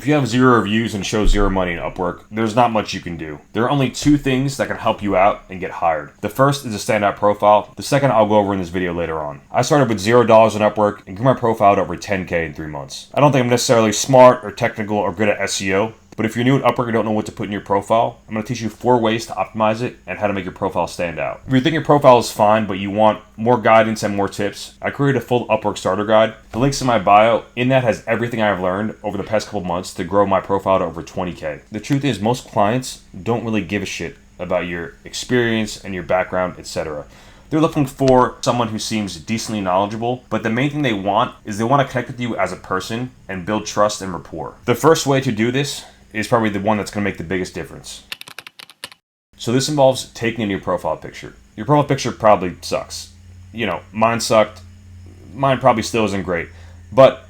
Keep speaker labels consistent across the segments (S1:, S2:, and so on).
S1: If you have 0 reviews and show 0 money in Upwork, there's not much you can do. There are only 2 things that can help you out and get hired. The first is a standout profile. The second I'll go over in this video later on. I started with $0 on Upwork and grew my profile to over 10K in 3 months. I don't think I'm necessarily smart or technical or good at SEO, but if you're new at Upwork and don't know what to put in your profile, I'm going to teach you 4 ways to optimize it and how to make your profile stand out. If you think your profile is fine, but you want more guidance and more tips, I created a full Upwork starter guide. The link's in my bio. In that has everything I've learned over the past couple months to grow my profile to over 20K. The truth is, most clients don't really give a shit about your experience and your background, etc. They're looking for someone who seems decently knowledgeable, but the main thing they want is they want to connect with you as a person and build trust and rapport. The first way to do this is probably the one that's going to make the biggest difference. So this involves taking a new profile picture. Your profile picture probably sucks. You know, mine sucked. Mine probably still isn't great. But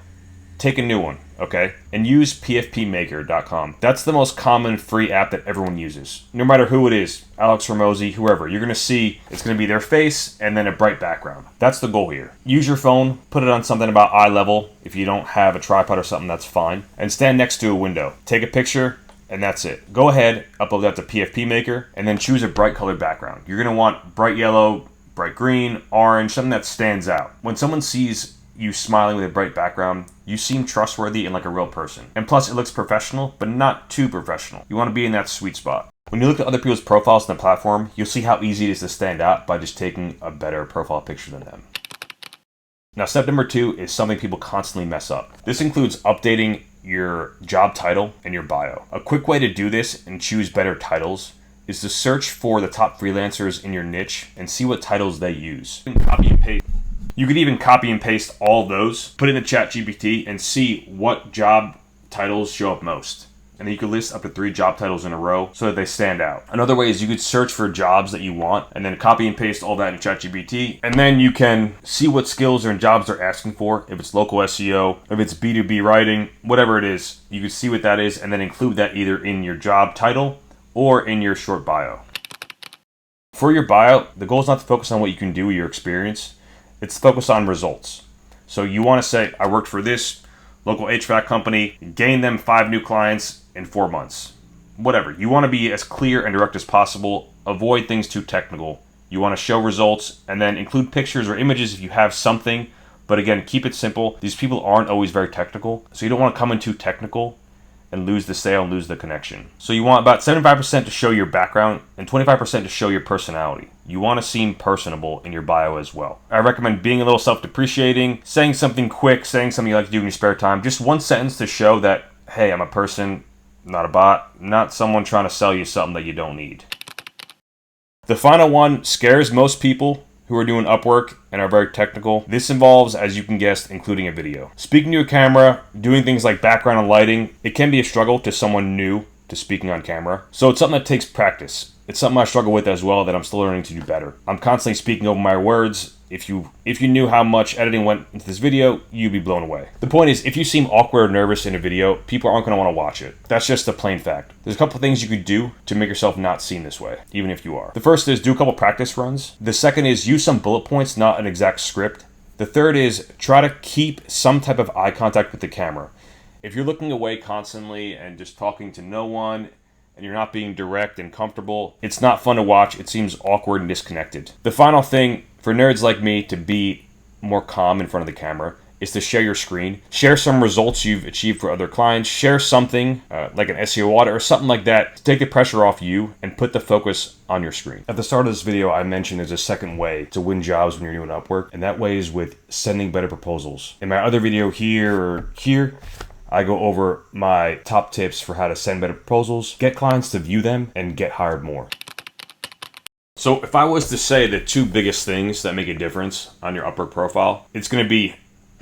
S1: take a new one, okay? And use pfpmaker.com. That's the most common free app that everyone uses. No matter who it is, Alex Ramosi, whoever, you're going to see it's going to be their face and then a bright background. That's the goal here. Use your phone, put it on something about eye level. If you don't have a tripod or something, that's fine. And stand next to a window. Take a picture, and that's it. Go ahead, upload that to PFPmaker, and then choose a bright colored background. You're going to want bright yellow, bright green, orange, something that stands out. When someone sees you smiling with a bright background, you seem trustworthy and like a real person. And plus, it looks professional, but not too professional. You want to be in that sweet spot. When you look at other people's profiles on the platform, you'll see how easy it is to stand out by just taking a better profile picture than them. Now, step number 2 is something people constantly mess up. This includes updating your job title and your bio. A quick way to do this and choose better titles is to search for the top freelancers in your niche and see what titles they use. Copy and paste. You could even copy and paste all those, put it in the ChatGPT, and see what job titles show up most. And then you could list up to 3 job titles in a row so that they stand out. Another way is you could search for jobs that you want and then copy and paste all that in ChatGPT. And then you can see what skills and jobs they're asking for. If it's local SEO, if it's B2B writing, whatever it is, you can see what that is and then include that either in your job title or in your short bio. For your bio, the goal is not to focus on what you can do with your experience. It's focused on results. So you want to say, I worked for this local HVAC company, gained them 5 new clients in 4 months. Whatever. You want to be as clear and direct as possible. Avoid things too technical. You want to show results and then include pictures or images if you have something. But again, keep it simple. These people aren't always very technical. So you don't want to come in too technical and lose the sale and lose the connection. So you want about 75% to show your background and 25% to show your personality. You want to seem personable in your bio as well. I recommend being a little self-depreciating, saying something quick, saying something you like to do in your spare time. Just one sentence to show that, hey, I'm a person, not a bot, not someone trying to sell you something that you don't need. The final one scares most people who are doing Upwork and are very technical. This involves, as you can guess, including a video. Speaking to a camera, doing things like background and lighting, it can be a struggle to someone new to speaking on camera. So it's something that takes practice. It's something I struggle with as well that I'm still learning to do better. I'm constantly speaking over my words. If you knew how much editing went into this video, you'd be blown away. The point is, if you seem awkward or nervous in a video, people aren't going to want to watch it. That's just the plain fact. There's a couple things you could do to make yourself not seem this way, even if you are. The first is do a couple practice runs. The second is use some bullet points, not an exact script. The third is try to keep some type of eye contact with the camera. If you're looking away constantly and just talking to no one, and you're not being direct and comfortable, it's not fun to watch. It seems awkward and disconnected. The final thing for nerds like me to be more calm in front of the camera is to share your screen. Share some results you've achieved for other clients. Share something like an SEO audit or something like that to take the pressure off you and put the focus on your screen. At the start of this video, I mentioned there's a second way to win jobs when you're doing Upwork, and that way is with sending better proposals. In my other video here or here, I go over my top tips for how to send better proposals, get clients to view them, and get hired more. So if I was to say the 2 biggest things that make a difference on your Upwork profile, it's going to be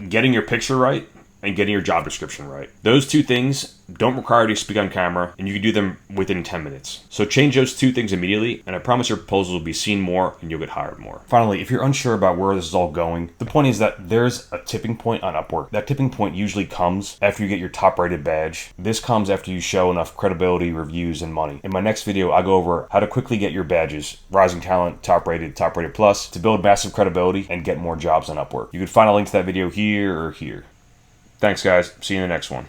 S1: getting your picture right and getting your job description right. Those 2 things don't require you to speak on camera, and you can do them within 10 minutes. So change those 2 things immediately, and I promise your proposals will be seen more and you'll get hired more. Finally, if you're unsure about where this is all going, the point is that there's a tipping point on Upwork. That tipping point usually comes after you get your top-rated badge. This comes after you show enough credibility, reviews, and money. In my next video, I go over how to quickly get your badges, Rising Talent, top-rated plus, to build massive credibility and get more jobs on Upwork. You can find a link to that video here or here. Thanks, guys. See you in the next one.